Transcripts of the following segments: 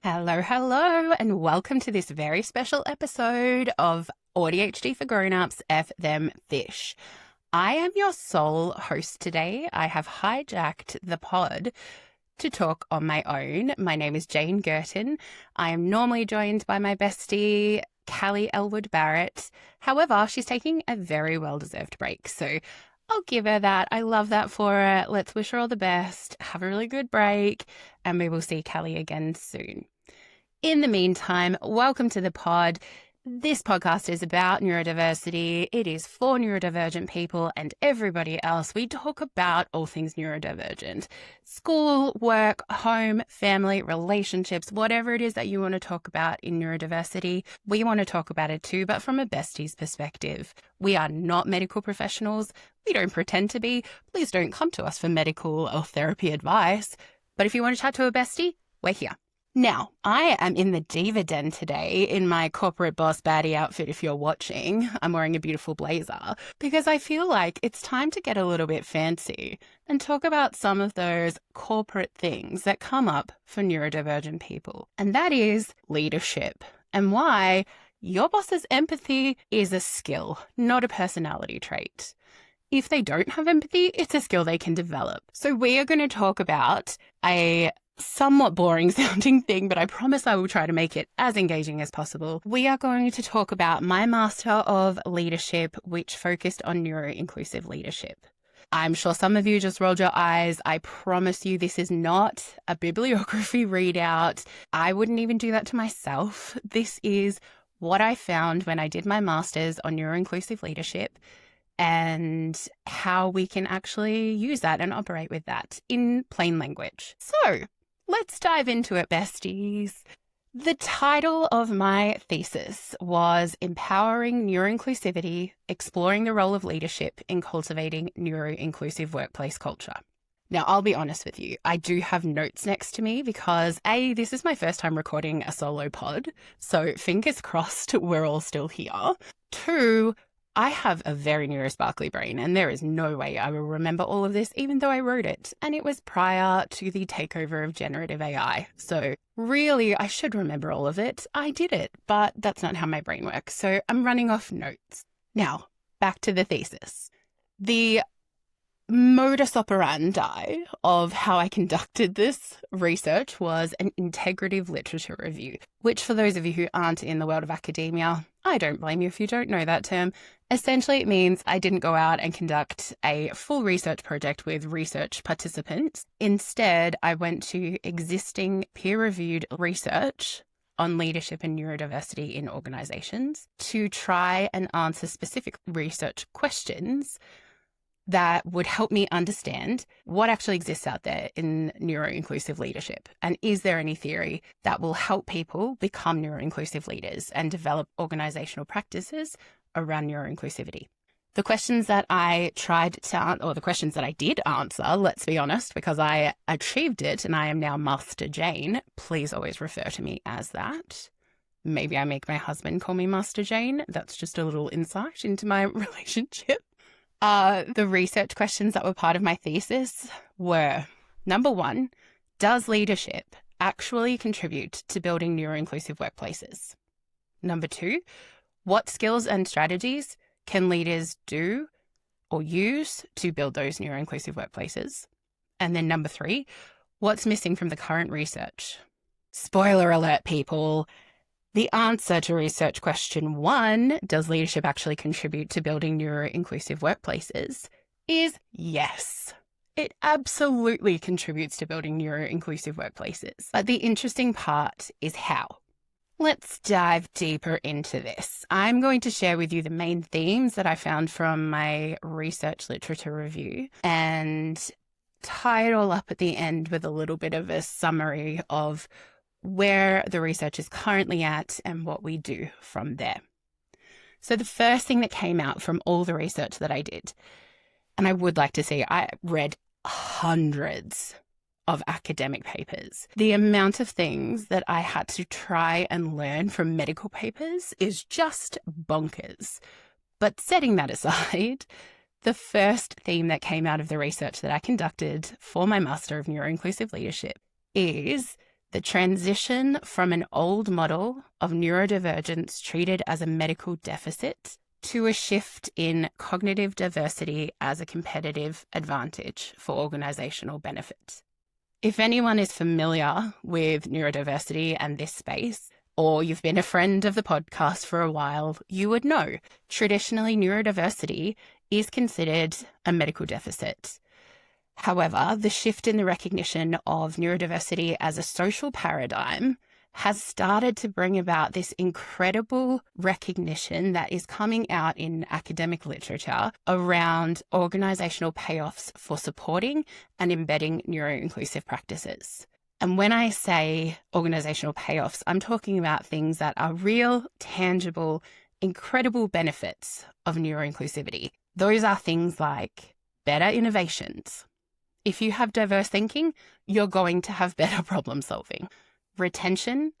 Hello, hello, and welcome to this very special episode of AuDHD for Grownups, F Them Fish. I am your sole host today. I have hijacked the pod to talk on my own. My name is Jayne Gurton. I am normally joined by my bestie, Callie Elward-Barrett. However, she's taking a very well-deserved break, so I'll give her that. I love that for her. Let's wish her all the best. Have a really good break, and we will see Callie again soon. In the meantime, welcome to the pod. This podcast is about neurodiversity. It is for neurodivergent people and everybody else. We talk about all things neurodivergent. School, work, home, family, relationships, whatever it is that you want to talk about in neurodiversity, we want to talk about it too, but from a besties perspective. We are not medical professionals. We don't pretend to be. Please don't come to us for medical or therapy advice. But if you want to chat to a bestie, we're here. Now, I am in the diva den today in my corporate boss-baddie outfit if you're watching. I'm wearing a beautiful blazer because I feel like it's time to get a little bit fancy and talk about some of those corporate things that come up for neurodivergent people. And that is leadership and why your boss's empathy is a skill, not a personality trait. If they don't have empathy, it's a skill they can develop. So we are going to talk about a somewhat boring sounding thing, but I promise I will try to make it as engaging as possible. We are going to talk about my Master of Leadership, which focused on neuroinclusive leadership. I'm sure some of you just rolled your eyes. I promise you this is not a bibliography readout. I wouldn't even do that to myself. This is what I found when I did my Masters on neuroinclusive leadership and how we can actually use that and operate with that in plain language. So, let's dive into it, besties. The title of my thesis was Empowering Neuroinclusivity, Exploring the Role of Leadership in Cultivating Neuroinclusive Workplace Culture. Now, I'll be honest with you, I do have notes next to me because A, this is my first time recording a solo pod, so fingers crossed we're all still here. 2, I have a very neurosparkly brain and there is no way I will remember all of this even though I wrote it. And it was prior to the takeover of generative AI. So really, I should remember all of it. I did it, but that's not how my brain works. So I'm running off notes. Now, back to the thesis. The modus operandi of how I conducted this research was an integrative literature review, which for those of you who aren't in the world of academia, I don't blame you if you don't know that term. Essentially, it means I didn't go out and conduct a full research project with research participants. Instead, I went to existing peer-reviewed research on leadership and neurodiversity in organizations to try and answer specific research questions that would help me understand what actually exists out there in neuroinclusive leadership. And is there any theory that will help people become neuroinclusive leaders and develop organizational practices around neuroinclusivity? The questions that I tried to answer, or the questions that I did answer, let's be honest, because I achieved it and I am now Master Jayne. Please always refer to me as that. Maybe I make my husband call me Master Jayne. That's just a little insight into my relationship. The research questions that were part of my thesis were, number 1, does leadership actually contribute to building neuroinclusive workplaces? Number 2, what skills and strategies can leaders do or use to build those neuroinclusive workplaces? And then number 3, what's missing from the current research? Spoiler alert, people. The answer to research question 1, does leadership actually contribute to building neuroinclusive workplaces, is yes. It absolutely contributes to building neuroinclusive workplaces. But the interesting part is how. Let's dive deeper into this. I'm going to share with you the main themes that I found from my research literature review and tie it all up at the end with a little bit of a summary of where the research is currently at and what we do from there. So the first thing that came out from all the research that I did, and I would like to say I read hundreds of academic papers. The amount of things that I had to try and learn from medical papers is just bonkers. But setting that aside, the first theme that came out of the research that I conducted for my Master of Neuroinclusive Leadership is The transition from an old model of neurodivergence treated as a medical deficit to a shift in cognitive diversity as a competitive advantage for organisational benefit. If anyone is familiar with neurodiversity and this space, or you've been a friend of the podcast for a while, you would know traditionally neurodiversity is considered a medical deficit. However, the shift in the recognition of neurodiversity as a social paradigm has started to bring about this incredible recognition that is coming out in academic literature around organisational payoffs for supporting and embedding neuroinclusive practices. And when I say organisational payoffs, I'm talking about things that are real, tangible, incredible benefits of neuroinclusivity. Those are things like better innovations. If you have diverse thinking, you're going to have better problem solving. Retention,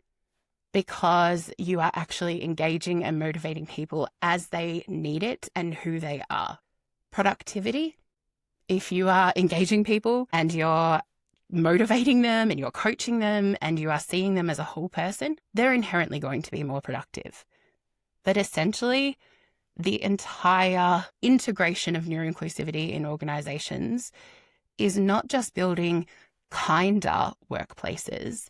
because you are actually engaging and motivating people as they need it and who they are. Productivity, if you are engaging people and you're motivating them and you're coaching them and you are seeing them as a whole person, they're inherently going to be more productive. But essentially, the entire integration of neuroinclusivity in organizations is not just building kinder workplaces,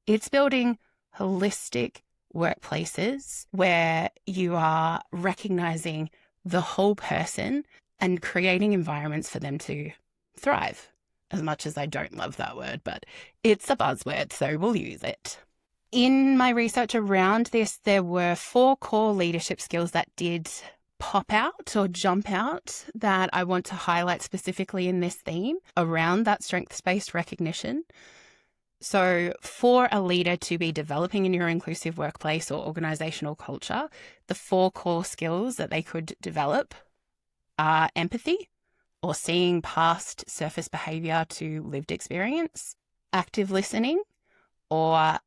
it's building holistic workplaces where you are recognizing the whole person and creating environments for them to thrive. As much as I don't love that word, but it's a buzzword, so we'll use it. In my research around this, there were 4 core leadership skills that did pop out or jump out that I want to highlight specifically in this theme around that strengths-based recognition. So for a leader to be developing a neuroinclusive workplace or organizational culture, the 4 core skills that they could develop are empathy, or seeing past surface behavior to lived experience, active listening, or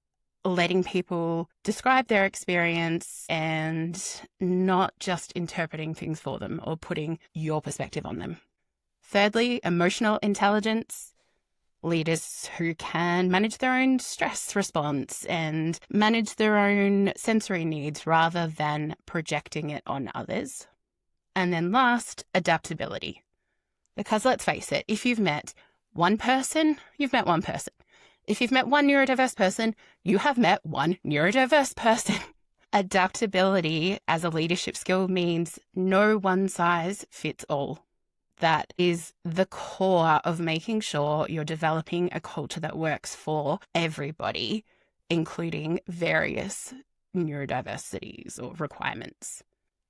letting people describe their experience and not just interpreting things for them or putting your perspective on them. Thirdly, emotional intelligence, leaders who can manage their own stress response and manage their own sensory needs rather than projecting it on others. And then last, adaptability. Because let's face it, if you've met one person, you've met one person. If you've met one neurodiverse person, you have met one neurodiverse person. Adaptability as a leadership skill means no one size fits all. That is the core of making sure you're developing a culture that works for everybody, including various neurodiversities or requirements.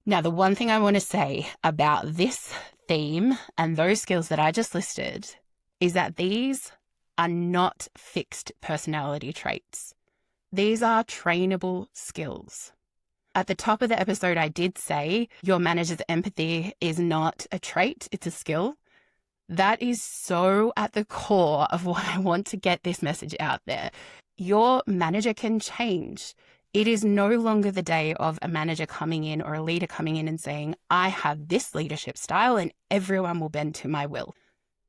Now, the one thing I want to say about this theme and those skills that I just listed is that these are not fixed personality traits. These are trainable skills. At the top of the episode, I did say your manager's empathy is not a trait, it's a skill. That is so at the core of why I want to get this message out there. Your manager can change. It is no longer the day of a manager coming in or a leader coming in and saying, I have this leadership style and everyone will bend to my will.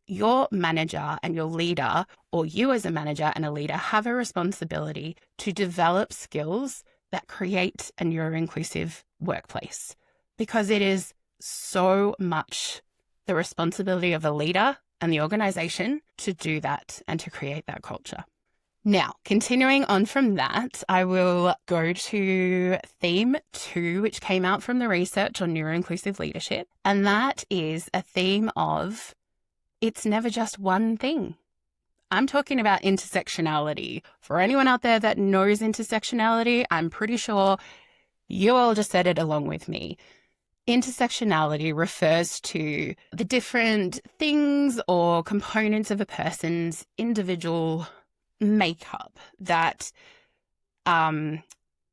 Your manager and your leader, or you as a manager and a leader, have a responsibility to develop skills that create a neuroinclusive workplace, because it is so much the responsibility of a leader and the organization to do that and to create that culture. Now, continuing on from that, I will go to theme 2, which came out from the research on neuroinclusive leadership, and that is a theme of it's never just one thing. I'm talking about intersectionality. For anyone out there that knows intersectionality, I'm pretty sure you all just said it along with me. Intersectionality refers to the different things or components of a person's individual makeup that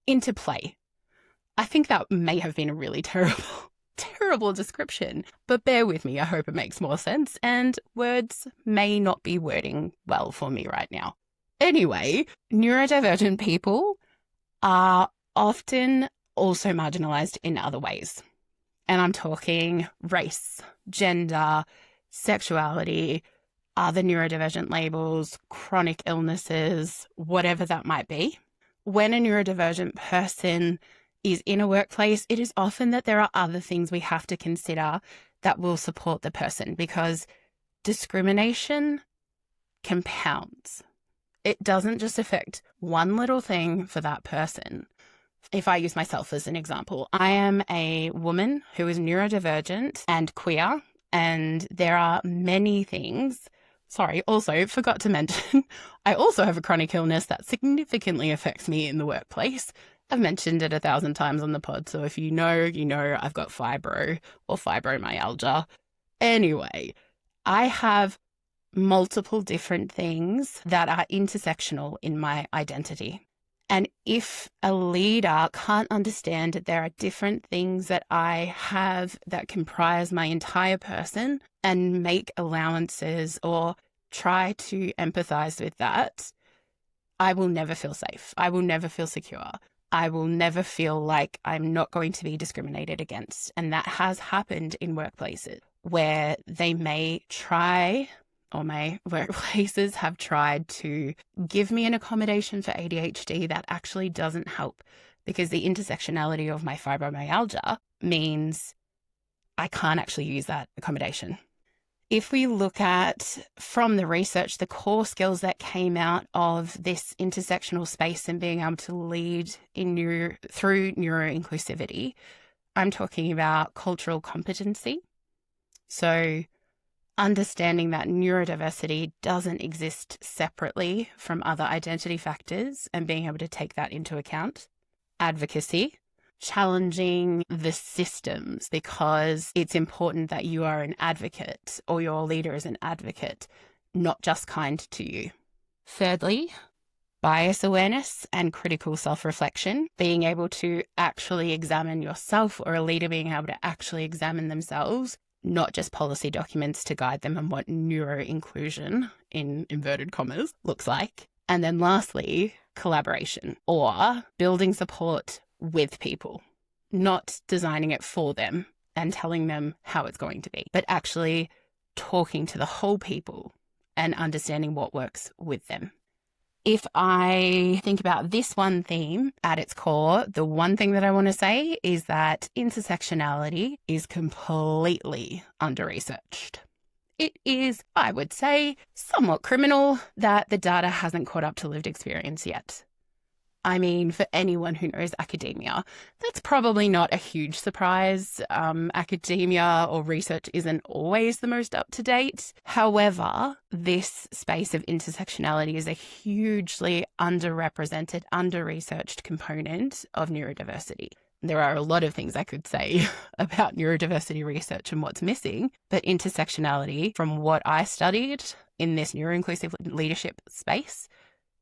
interplay. I think that may have been a really terrible description, but bear with me. I hope it makes more sense, and words may not be wording well for me right now. Anyway, neurodivergent people are often also marginalized in other ways. And I'm talking race, gender, sexuality, other neurodivergent labels, chronic illnesses, whatever that might be. When a neurodivergent person is in a workplace, it is often that there are other things we have to consider that will support the person, because discrimination compounds. It doesn't just affect one little thing for that person. If I use myself as an example, I am a woman who is neurodivergent and queer, and there are many things. Sorry, also forgot to mention, I also have a chronic illness that significantly affects me in the workplace. I've mentioned it 1,000 times on the pod, so if you know, you know I've got fibro or fibromyalgia. Anyway, I have multiple different things that are intersectional in my identity. And if a leader can't understand that there are different things that I have that comprise my entire person and make allowances or try to empathize with that, I will never feel safe. I will never feel secure. I will never feel like I'm not going to be discriminated against. And that has happened in workplaces where they may try, or my workplaces have tried to give me an accommodation for ADHD that actually doesn't help, because the intersectionality of my fibromyalgia means I can't actually use that accommodation. If we look at, from the research, the core skills that came out of this intersectional space and being able to lead through neuroinclusivity, I'm talking about cultural competency. So understanding that neurodiversity doesn't exist separately from other identity factors and being able to take that into account. Advocacy, challenging the systems, because it's important that you are an advocate or your leader is an advocate, not just kind to you. Thirdly, bias awareness and critical self-reflection, being able to actually examine yourself, or a leader being able to actually examine themselves, not just policy documents to guide them on what neuroinclusion, in inverted commas, looks like. And then lastly, collaboration, or building support with people, not designing it for them and telling them how it's going to be, but actually talking to the whole people and understanding what works with them. If I think about this one theme at its core, the one thing that I want to say is that intersectionality is completely under-researched. It is, I would say, somewhat criminal that the data hasn't caught up to lived experience yet. I mean, for anyone who knows academia, that's probably not a huge surprise. Academia or research isn't always the most up-to-date. However, this space of intersectionality is a hugely underrepresented, under-researched component of neurodiversity. There are a lot of things I could say about neurodiversity research and what's missing, but intersectionality, from what I studied in this neuroinclusive leadership space,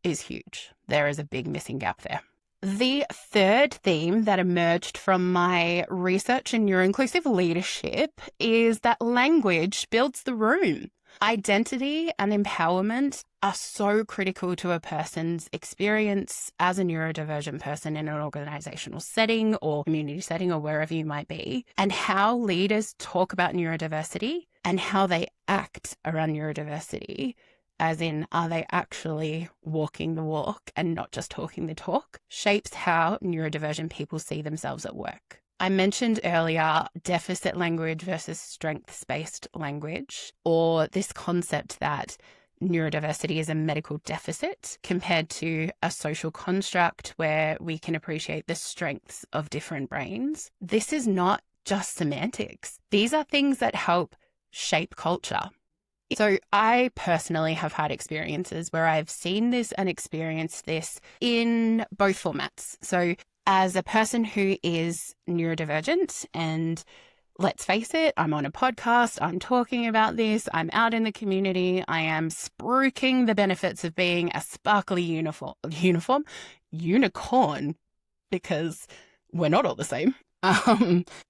is huge. There is a big missing gap there. The third theme that emerged from my research in neuroinclusive leadership is that language builds the room. Identity and empowerment are so critical to a person's experience as a neurodivergent person in an organizational setting or community setting or wherever you might be, and how leaders talk about neurodiversity and how they act around neurodiversity. As in, are they actually walking the walk and not just talking the talk, shapes how neurodivergent people see themselves at work. I mentioned earlier deficit language versus strengths-based language, or this concept that neurodiversity is a medical deficit compared to a social construct where we can appreciate the strengths of different brains. This is not just semantics. These are things that help shape culture. So I personally have had experiences where I've seen this and experienced this in both formats. So as a person who is neurodivergent, and let's face it, I'm on a podcast, I'm talking about this, I'm out in the community, I am spruiking the benefits of being a sparkly unicorn, because we're not all the same.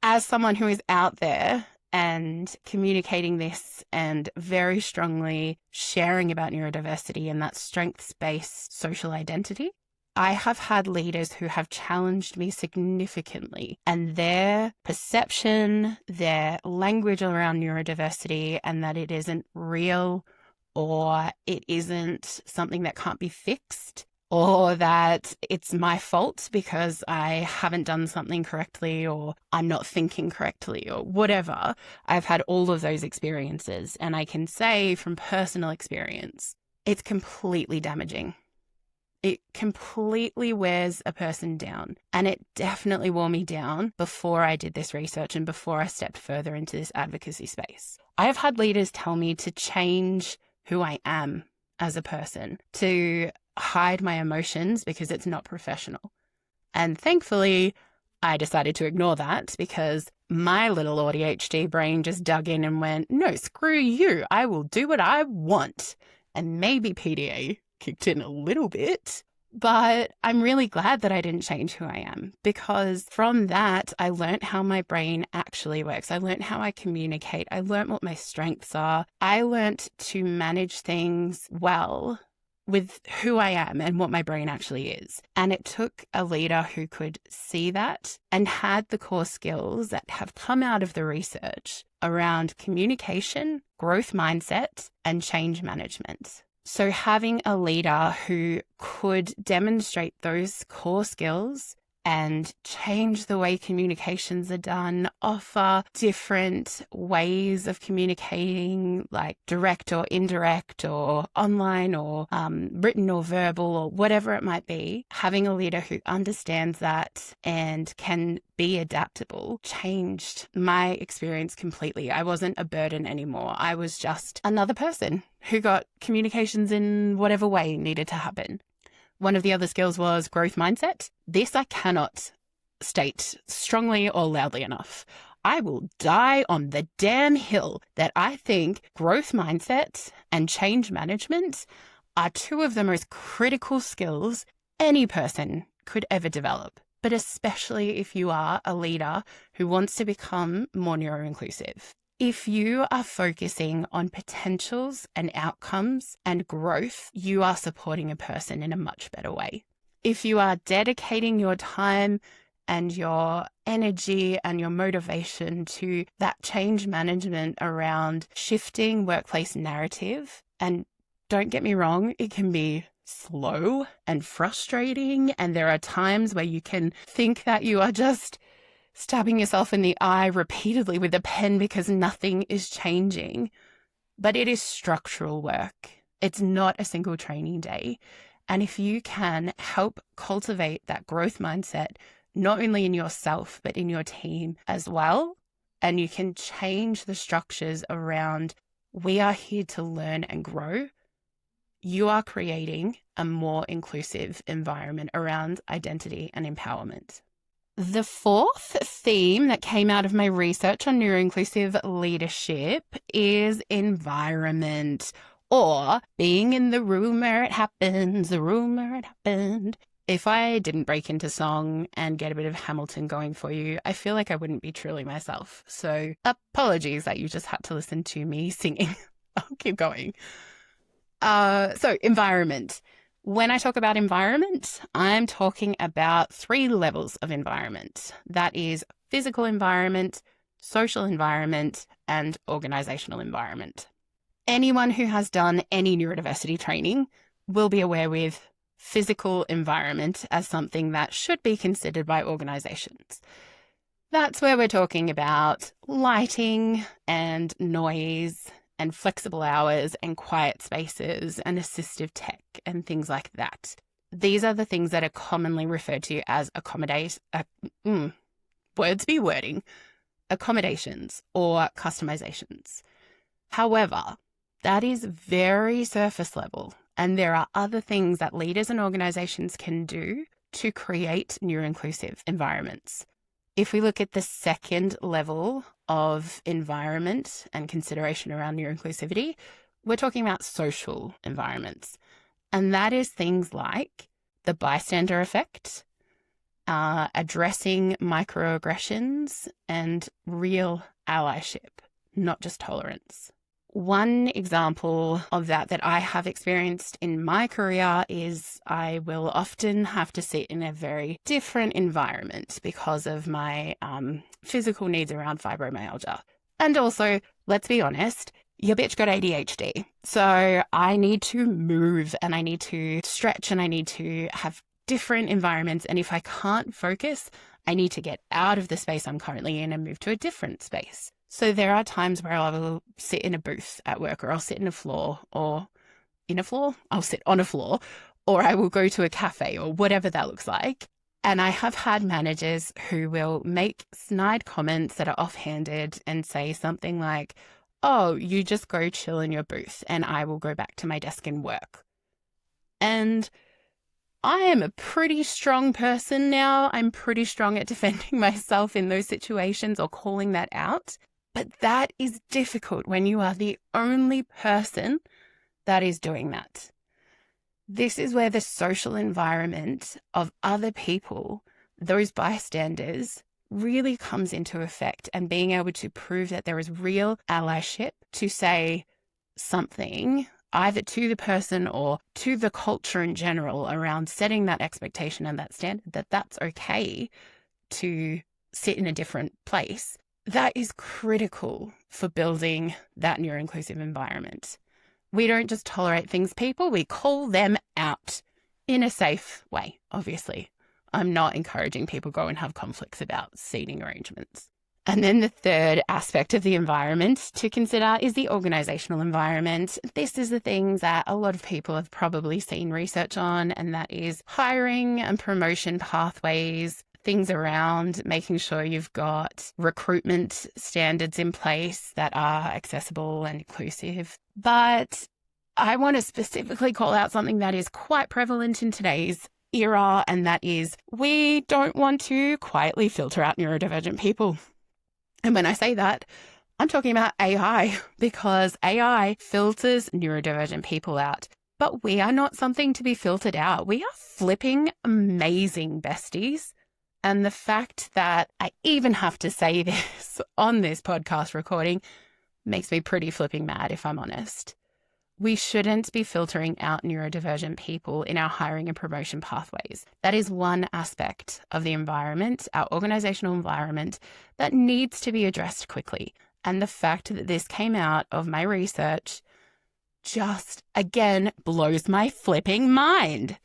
As someone who is out there and communicating this and very strongly sharing about neurodiversity and that strengths-based social identity, I have had leaders who have challenged me significantly, and their perception, their language around neurodiversity, and that it isn't real or it isn't something that can't be fixed, or that it's my fault because I haven't done something correctly, or I'm not thinking correctly, or whatever. I've had all of those experiences, and I can say from personal experience, it's completely damaging. It completely wears a person down, and it definitely wore me down before I did this research and before I stepped further into this advocacy space. I have had leaders tell me to change who I am as a person, to hide my emotions because it's not professional. And thankfully, I decided to ignore that because my little AuDHD brain just dug in and went, no, screw you. I will do what I want. And maybe PDA kicked in a little bit, but I'm really glad that I didn't change who I am, because from that, I learned how my brain actually works. I learned how I communicate. I learned what my strengths are. I learned to manage things well with who I am and what my brain actually is. And it took a leader who could see that and had the core skills that have come out of the research around communication, growth mindset, and change management. So having a leader who could demonstrate those core skills and change the way communications are done, offer different ways of communicating, like direct or indirect or online or written or verbal or whatever it might be, having a leader who understands that and can be adaptable changed my experience completely. I wasn't a burden anymore. I was just another person who got communications in whatever way needed to happen. One of the other skills was growth mindset. This I cannot state strongly or loudly enough. I will die on the damn hill that I think growth mindset and change management are two of the most critical skills any person could ever develop, but especially if you are a leader who wants to become more neuroinclusive. If you are focusing on potentials and outcomes and growth, you are supporting a person in a much better way. If you are dedicating your time and your energy and your motivation to that change management around shifting workplace narrative, and don't get me wrong, it can be slow and frustrating, and there are times where you can think that you are just stabbing yourself in the eye repeatedly with a pen because nothing is changing. But it is structural work. It's not a single training day. And if you can help cultivate that growth mindset, not only in yourself, but in your team as well, and you can change the structures around, we are here to learn and grow, you are creating a more inclusive environment around identity and empowerment. The fourth theme that came out of my research on neuroinclusive leadership is environment, or being in the room where it happens, the room where it happened. If I didn't break into song and get a bit of Hamilton going for you, I feel like I wouldn't be truly myself. So apologies that you just had to listen to me singing. I'll keep going. So environment. When I talk about environment, I'm talking about 3 levels of environment. That is physical environment, social environment, and organisational environment. Anyone who has done any neurodiversity training will be aware with physical environment as something that should be considered by organisations. That's where we're talking about lighting and noise and flexible hours and quiet spaces and assistive tech and things like that. These are the things that are commonly referred to as accommodations or customizations. However, that is very surface level, and there are other things that leaders and organizations can do to create neuroinclusive environments. If we look at the second level of environment and consideration around neuroinclusivity, we're talking about social environments. And that is things like the bystander effect, addressing microaggressions, and real allyship, not just tolerance. One example of that I have experienced in my career is I will often have to sit in a very different environment because of my physical needs around fibromyalgia. And also, let's be honest, your bitch got ADHD. So I need to move and I need to stretch and I need to have different environments. And if I can't focus, I need to get out of the space I'm currently in and move to a different space. So there are times where I will sit in a booth at work, or I'll sit in a floor, or in a floor, I'll sit on a floor, or I will go to a cafe or whatever that looks like. And I have had managers who will make snide comments that are offhanded and say something like, oh, you just go chill in your booth and I will go back to my desk and work. And I am a pretty strong person now. I'm pretty strong at defending myself in those situations or calling that out. But that is difficult when you are the only person that is doing that. This is where the social environment of other people, those bystanders, really comes into effect, and being able to prove that there is real allyship to say something either to the person or to the culture in general around setting that expectation and that standard, that that's okay to sit in a different place. That is critical for building that neuroinclusive environment. We don't just tolerate things, people, we call them out in a safe way, obviously. I'm not encouraging people go and have conflicts about seating arrangements. And then the third aspect of the environment to consider is the organisational environment. This is the things that a lot of people have probably seen research on, and that is hiring and promotion pathways, things around making sure you've got recruitment standards in place that are accessible and inclusive. But I want to specifically call out something that is quite prevalent in today's era, and that is we don't want to quietly filter out neurodivergent people. And when I say that, I'm talking about AI, because AI filters neurodivergent people out. But we are not something to be filtered out. We are flipping amazing besties. And the fact that I even have to say this on this podcast recording makes me pretty flipping mad, if I'm honest. We shouldn't be filtering out neurodivergent people in our hiring and promotion pathways. That is one aspect of the environment, our organisational environment, that needs to be addressed quickly. And the fact that this came out of my research just, again, blows my flipping mind.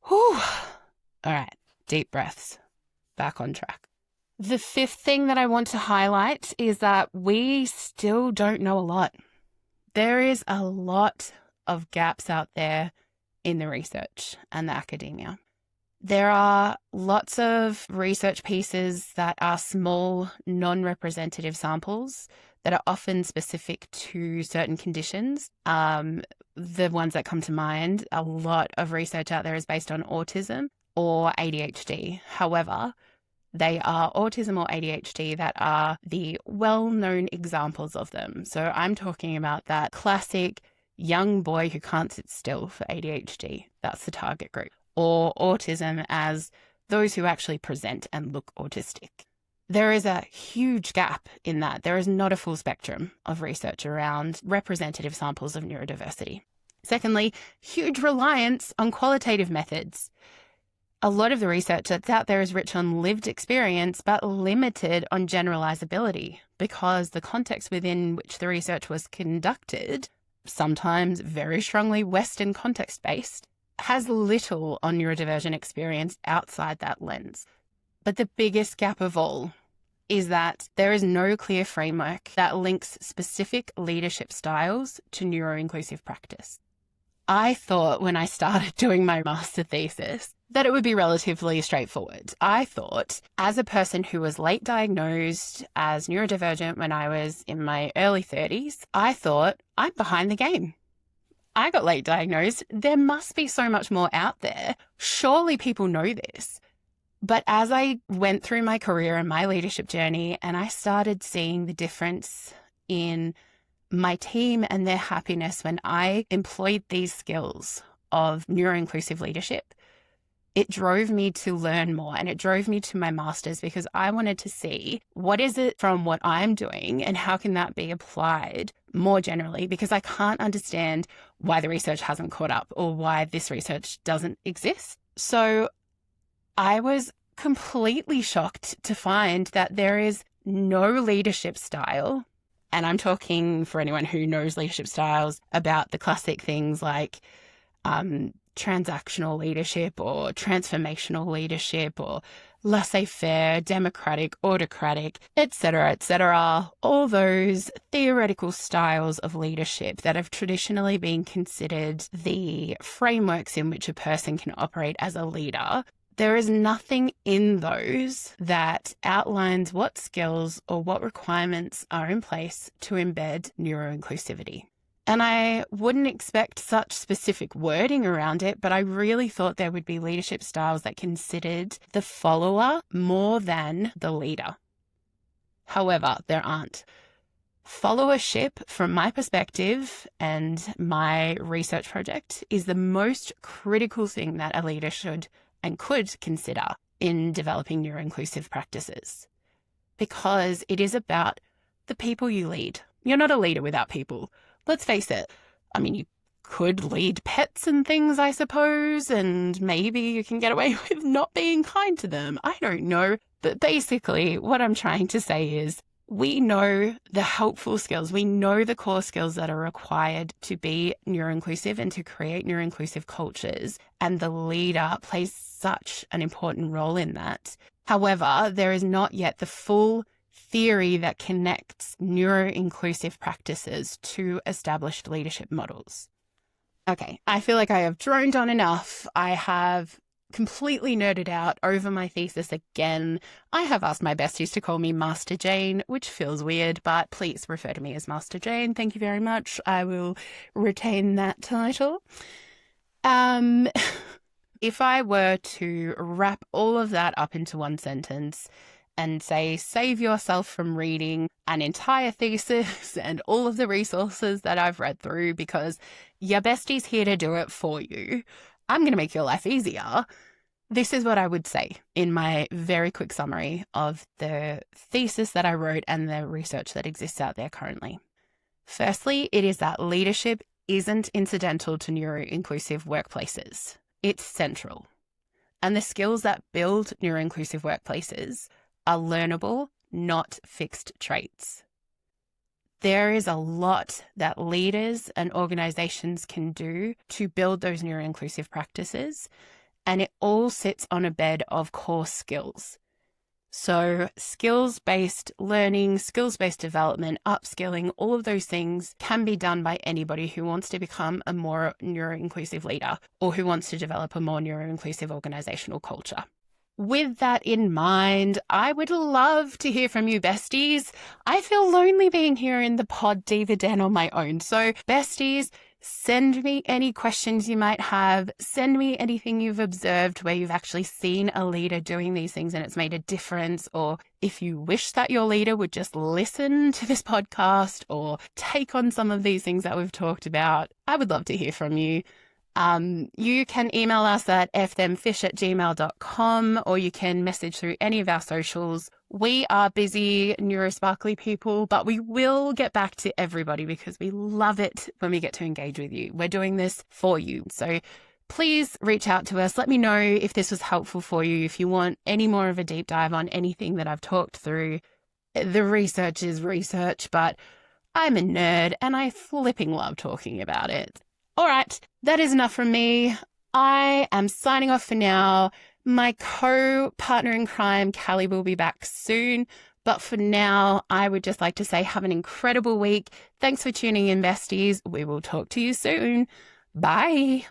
Whew. All right, deep breaths. Back on track. The fifth thing that I want to highlight is that we still don't know a lot. There is a lot of gaps out there in the research and the academia. There are lots of research pieces that are small, non-representative samples that are often specific to certain conditions. The ones that come to mind, a lot of research out there is based on autism or ADHD. However, they are autism or ADHD that are the well-known examples of them. So I'm talking about that classic young boy who can't sit still for ADHD. That's the target group. Or autism as those who actually present and look autistic. There is a huge gap in that. There is not a full spectrum of research around representative samples of neurodiversity. Secondly, huge reliance on qualitative methods. A lot of the research that's out there is rich on lived experience, but limited on generalizability, because the context within which the research was conducted, sometimes very strongly Western context-based, has little on neurodivergent experience outside that lens. But the biggest gap of all is that there is no clear framework that links specific leadership styles to neuroinclusive practice. I thought when I started doing my master thesis that it would be relatively straightforward. I thought, as a person who was late diagnosed as neurodivergent when I was in my early 30s, I thought, I'm behind the game. I got late diagnosed. There must be so much more out there. Surely people know this. But as I went through my career and my leadership journey, and I started seeing the difference in my team and their happiness when I employed these skills of neuroinclusive leadership, it drove me to learn more, and it drove me to my master's, because I wanted to see what is it from what I'm doing and how can that be applied more generally, because I can't understand why the research hasn't caught up or why this research doesn't exist. So I was completely shocked to find that there is no leadership style And I'm talking, for anyone who knows leadership styles, about the classic things like transactional leadership or transformational leadership or laissez-faire, democratic, autocratic, etc., all those theoretical styles of leadership that have traditionally been considered the frameworks in which a person can operate as a leader. There is nothing in those that outlines what skills or what requirements are in place to embed neuroinclusivity. And I wouldn't expect such specific wording around it, but I really thought there would be leadership styles that considered the follower more than the leader. However, there aren't. Followership, from my perspective and my research project, is the most critical thing that a leader should and could consider in developing neuroinclusive practices, because it is about the people you lead. You're not a leader without people. Let's face it. I mean, you could lead pets and things, I suppose, and maybe you can get away with not being kind to them. I don't know. But basically, what I'm trying to say is we know the helpful skills. We know the core skills that are required to be neuroinclusive and to create neuroinclusive cultures. And the leader plays such an important role in that. However, there is not yet the full theory that connects neuroinclusive practices to established leadership models. Okay, I feel like I have droned on enough. I have completely nerded out over my thesis again. I have asked my besties to call me Master Jayne, which feels weird, but please refer to me as Master Jayne. Thank you very much. I will retain that title. If I were to wrap all of that up into one sentence and say, save yourself from reading an entire thesis and all of the resources that I've read through because your bestie's here to do it for you, I'm going to make your life easier. This is what I would say in my very quick summary of the thesis that I wrote and the research that exists out there currently. Firstly, it is that leadership isn't incidental to neuroinclusive workplaces. It's central. And the skills that build neuroinclusive workplaces are learnable, not fixed traits. There is a lot that leaders and organizations can do to build those neuroinclusive practices, and it all sits on a bed of core skills. So skills-based learning, skills-based development, upskilling, all of those things can be done by anybody who wants to become a more neuroinclusive leader or who wants to develop a more neuroinclusive organizational culture. With that in mind, I would love to hear from you, besties. I feel lonely being here in the pod diva den on my own. So, besties, send me any questions you might have. Send me anything you've observed where you've actually seen a leader doing these things and it's made a difference. Or if you wish that your leader would just listen to this podcast or take on some of these things that we've talked about, I would love to hear from you. You can email us at fthemfish@gmail.com or you can message through any of our socials. We are busy neurosparkly people, but we will get back to everybody because we love it when we get to engage with you. We're doing this for you. So please reach out to us. Let me know if this was helpful for you. If you want any more of a deep dive on anything that I've talked through, the research is research, but I'm a nerd and I flipping love talking about it. All right, that is enough from me. I am signing off for now. My co-partner in crime, Callie, will be back soon. But for now, I would just like to say have an incredible week. Thanks for tuning in, besties. We will talk to you soon. Bye.